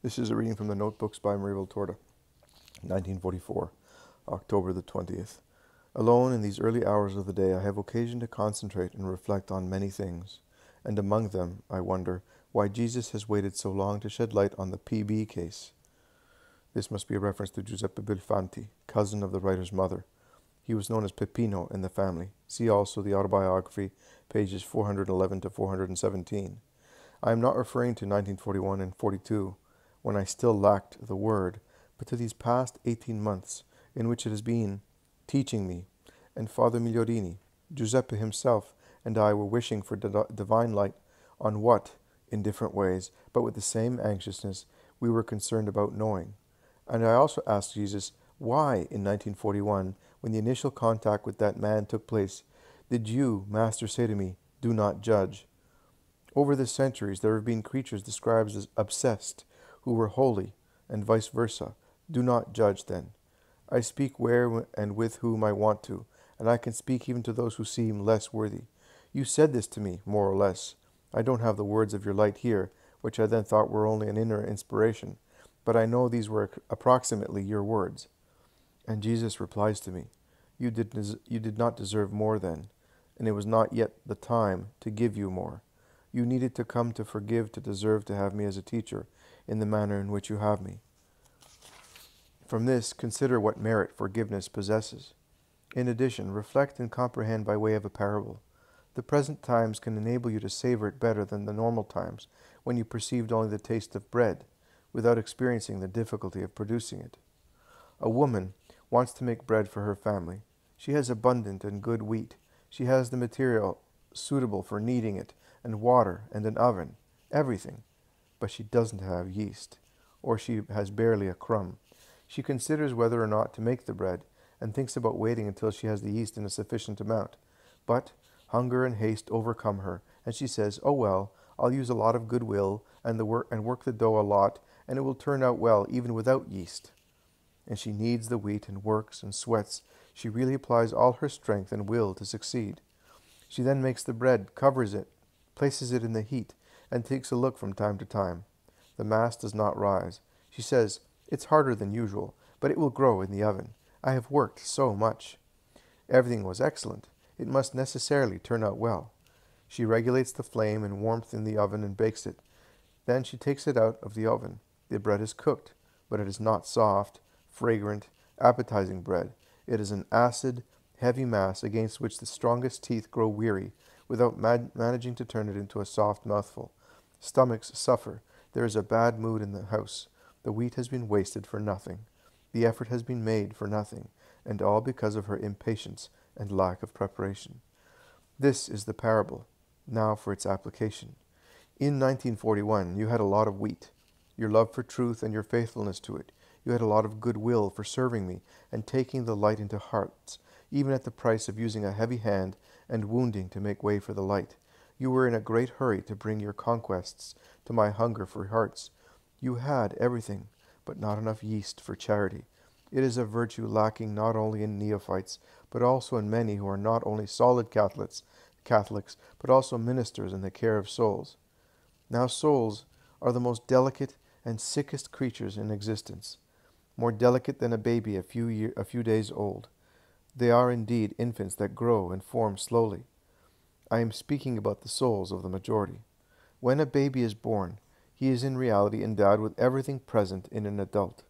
This is a reading from the Notebooks by Marie Valtorta, 1944, October the 20th. Alone in these early hours of the day, I have occasion to concentrate and reflect on many things, and among them, I wonder why Jesus has waited so long to shed light on the PB case. This must be a reference to Giuseppe Belfanti, cousin of the writer's mother. He was known as Peppino in the family. See also the autobiography, pages 411 to 417. I am not referring to 1941 and 42, when I still lacked the word, but to these past 18 months, in which it has been teaching me, and Father Migliorini, Giuseppe himself, and I were wishing for divine light on what, in different ways, but with the same anxiousness, we were concerned about knowing. And I also asked Jesus, why in 1941, when the initial contact with that man took place, did you, Master, say to me, "Do not judge"? Over the centuries there have been creatures described as obsessed, who were holy, and vice versa. Do not judge, then. I speak where and with whom I want to, and I can speak even to those who seem less worthy. You said this to me, more or less. I don't have the words of your light here, which I then thought were only an inner inspiration, but I know these were approximately your words. And Jesus replies to me, you did not deserve more then, and it was not yet the time to give you more. You needed to come to forgive to deserve to have me as a teacher in the manner in which you have me. From this, consider what merit forgiveness possesses. In addition, reflect and comprehend by way of a parable. The present times can enable you to savor it better than the normal times, when you perceived only the taste of bread, without experiencing the difficulty of producing it. A woman wants to make bread for her family. She has abundant and good wheat. She has the material suitable for kneading it, and water, and an oven, everything. But she doesn't have yeast, or she has barely a crumb. She considers whether or not to make the bread, and thinks about waiting until she has the yeast in a sufficient amount. But hunger and haste overcome her, and she says, "Oh well, I'll use a lot of goodwill and work the dough a lot, and it will turn out well even without yeast." And she kneads the wheat and works and sweats. She really applies all her strength and will to succeed. She then makes the bread, covers it, places it in the heat, and takes a look from time to time. The mass does not rise. She says, "It's harder than usual, but it will grow in the oven. I have worked so much." Everything was excellent. It must necessarily turn out well. She regulates the flame and warmth in the oven and bakes it. Then she takes it out of the oven. The bread is cooked, but it is not soft, fragrant, appetizing bread. It is an acid, heavy mass against which the strongest teeth grow weary, without managing to turn it into a soft mouthful. Stomachs suffer. There is a bad mood in the house. The wheat has been wasted for nothing. The effort has been made for nothing, and all because of her impatience and lack of preparation. This is the parable. Now for its application. In 1941, you had a lot of wheat. Your love for truth and your faithfulness to it. You had a lot of goodwill for serving me and taking the light into hearts, even at the price of using a heavy hand and wounding to make way for the light. You were in a great hurry to bring your conquests to my hunger for hearts. You had everything, but not enough yeast for charity. It is a virtue lacking not only in neophytes, but also in many who are not only solid Catholics, but also ministers in the care of souls. Now souls are the most delicate and sickest creatures in existence, more delicate than a baby a few days old. They are indeed infants that grow and form slowly. I am speaking about the souls of the majority. When a baby is born, he is in reality endowed with everything present in an adult.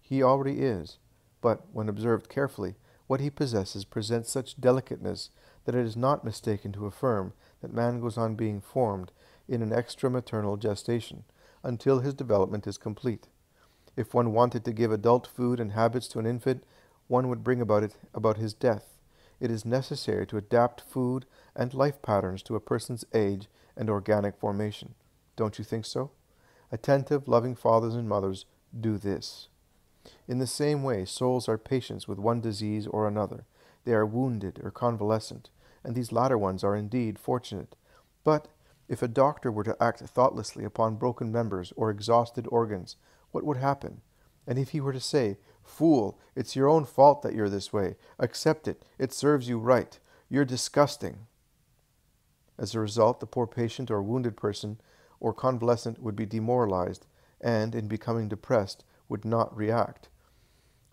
He already is, but when observed carefully, what he possesses presents such delicateness that it is not mistaken to affirm that man goes on being formed in an extra-maternal gestation until his development is complete. If one wanted to give adult food and habits to an infant, one would bring about his death. It is necessary to adapt food and life patterns to a person's age and organic formation. Don't you think so? Attentive, loving fathers and mothers do this. In the same way, souls are patients with one disease or another. They are wounded or convalescent, and these latter ones are indeed fortunate. But if a doctor were to act thoughtlessly upon broken members or exhausted organs, what would happen? And if he were to say, "Fool, it's your own fault that you're this way. Accept it. It serves you right. You're disgusting." As a result, the poor patient or wounded person or convalescent would be demoralized, and, in becoming depressed, would not react.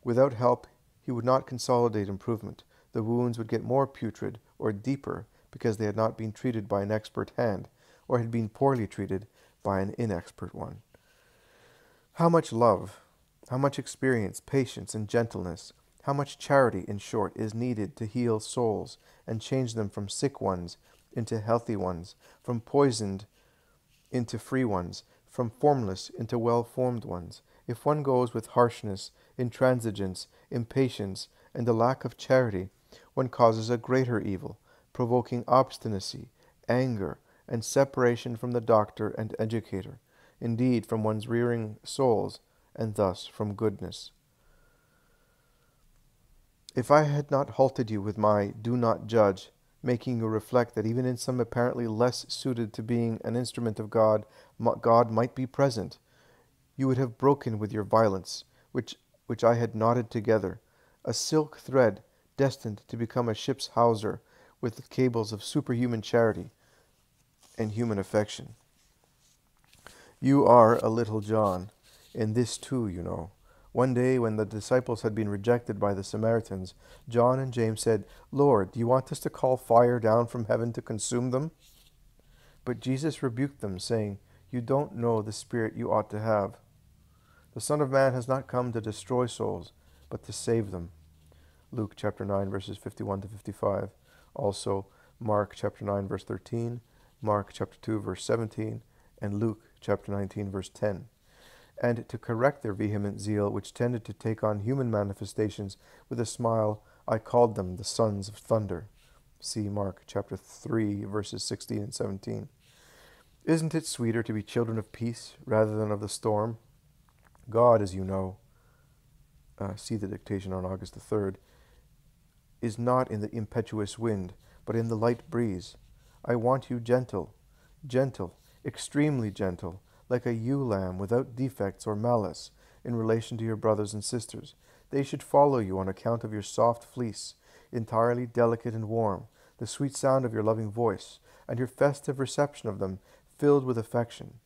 Without help, he would not consolidate improvement. The wounds would get more putrid or deeper because they had not been treated by an expert hand, or had been poorly treated by an inexpert one. How much love, how much experience, patience, and gentleness, how much charity, in short, is needed to heal souls and change them from sick ones into healthy ones, from poisoned into free ones, from formless into well-formed ones. If one goes with harshness, intransigence, impatience, and a lack of charity, one causes a greater evil, provoking obstinacy, anger, and separation from the doctor and educator, indeed from one's rearing souls, and thus from goodness. If I had not halted you with my "do not judge," making you reflect that even in some apparently less suited to being an instrument of God, God might be present, you would have broken with your violence, which I had knotted together, a silk thread destined to become a ship's hawser with the cables of superhuman charity and human affection. You are a little John, in this too, you know. One day, when the disciples had been rejected by the Samaritans, John and James said, "Lord, do you want us to call fire down from heaven to consume them?" But Jesus rebuked them, saying, "You don't know the spirit you ought to have. The Son of Man has not come to destroy souls, but to save them." Luke chapter 9, verses 51 to 55. Also, Mark chapter 9, verse 13, Mark chapter 2, verse 17, and Luke chapter 19, verse 10. And to correct their vehement zeal, which tended to take on human manifestations, with a smile, I called them the sons of thunder. See Mark chapter 3, verses 16 and 17. Isn't it sweeter to be children of peace rather than of the storm? God, as you know, see the dictation on August the 3rd, is not in the impetuous wind, but in the light breeze. I want you gentle, gentle, extremely gentle, like a ewe lamb without defects or malice in relation to your brothers and sisters. They should follow you on account of your soft fleece, entirely delicate and warm, the sweet sound of your loving voice, and your festive reception of them, filled with affection.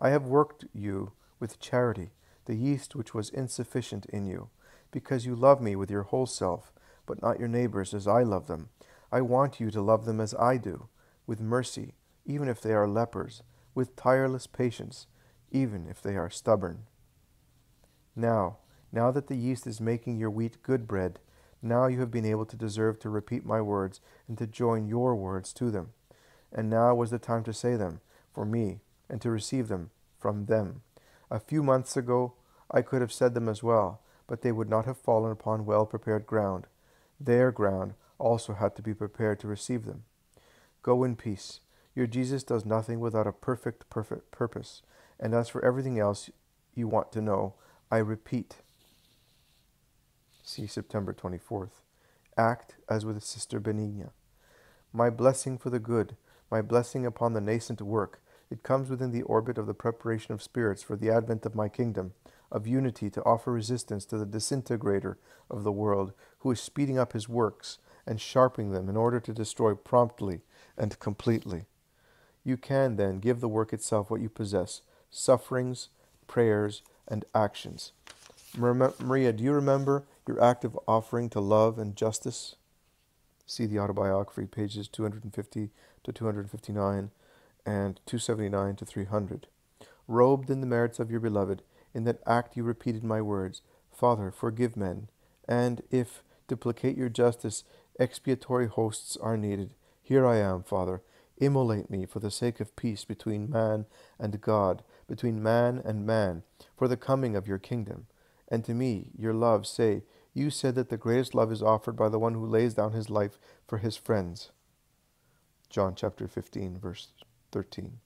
I have worked you with charity, the yeast which was insufficient in you, because you love me with your whole self, but not your neighbors as I love them. I want you to love them as I do, with mercy, even if they are lepers, with tireless patience, even if they are stubborn. Now that the yeast is making your wheat good bread, now you have been able to deserve to repeat my words and to join your words to them. And now was the time to say them for me and to receive them from them. A few months ago I could have said them as well, but they would not have fallen upon well-prepared ground. Their ground also had to be prepared to receive them. Go in peace. Your Jesus does nothing without a perfect purpose. And as for everything else you want to know, I repeat. See September 24th. Act as with Sister Benigna. My blessing for the good, my blessing upon the nascent work, it comes within the orbit of the preparation of spirits for the advent of my kingdom, of unity to offer resistance to the disintegrator of the world, who is speeding up his works and sharpening them in order to destroy promptly and completely. You can, then, give the work itself what you possess, sufferings, prayers, and actions. Maria, do you remember your act of offering to love and justice? See the autobiography, pages 250 to 259 and 279 to 300. Robed in the merits of your beloved, in that act you repeated my words, Father, forgive men, and if, to placate your justice, expiatory hosts are needed, here I am, Father. Immolate me for the sake of peace between man and God, between man and man, for the coming of your kingdom. And to me, your love, say, you said that the greatest love is offered by the one who lays down his life for his friends. John chapter 15, verse 13.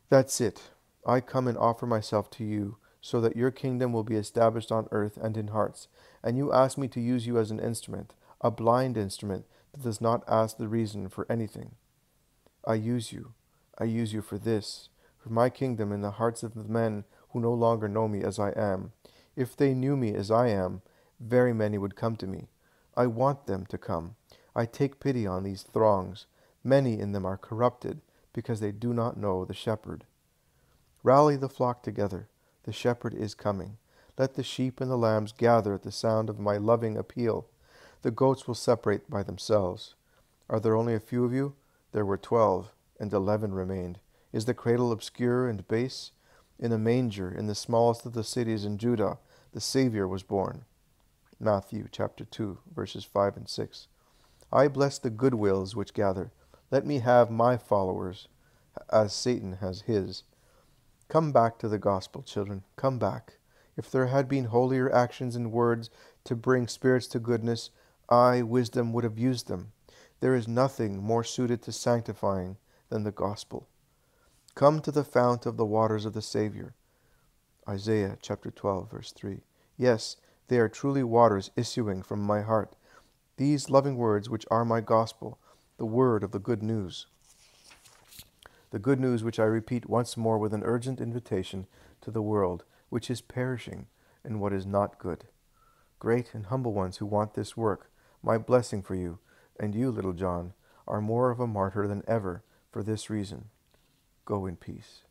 That's it. I come and offer myself to you, so that your kingdom will be established on earth and in hearts. And you ask me to use you as an instrument, a blind instrument that does not ask the reason for anything. I use you for this, for my kingdom in the hearts of the men who no longer know me as I am. If they knew me as I am, very many would come to me. I want them to come. I take pity on these throngs. Many in them are corrupted, because they do not know the shepherd. Rally the flock together. The shepherd is coming. Let the sheep and the lambs gather at the sound of my loving appeal. The goats will separate by themselves. Are there only a few of you? There were 12, and 11 remained. Is the cradle obscure and base? In a manger, in the smallest of the cities in Judah, the Savior was born. Matthew chapter 2, verses 5 and 6. I bless the goodwills which gather. Let me have my followers, as Satan has his. Come back to the gospel, children. Come back. If there had been holier actions and words to bring spirits to goodness, I, wisdom, would have used them. There is nothing more suited to sanctifying than the gospel. Come to the fount of the waters of the Savior. Isaiah chapter 12, verse 3. Yes, they are truly waters issuing from my heart. These loving words which are my gospel, the word of the good news. The good news which I repeat once more with an urgent invitation to the world, which is perishing in what is not good. Great and humble ones who want this work, my blessing for you, and you, little John, are more of a martyr than ever for this reason. Go in peace.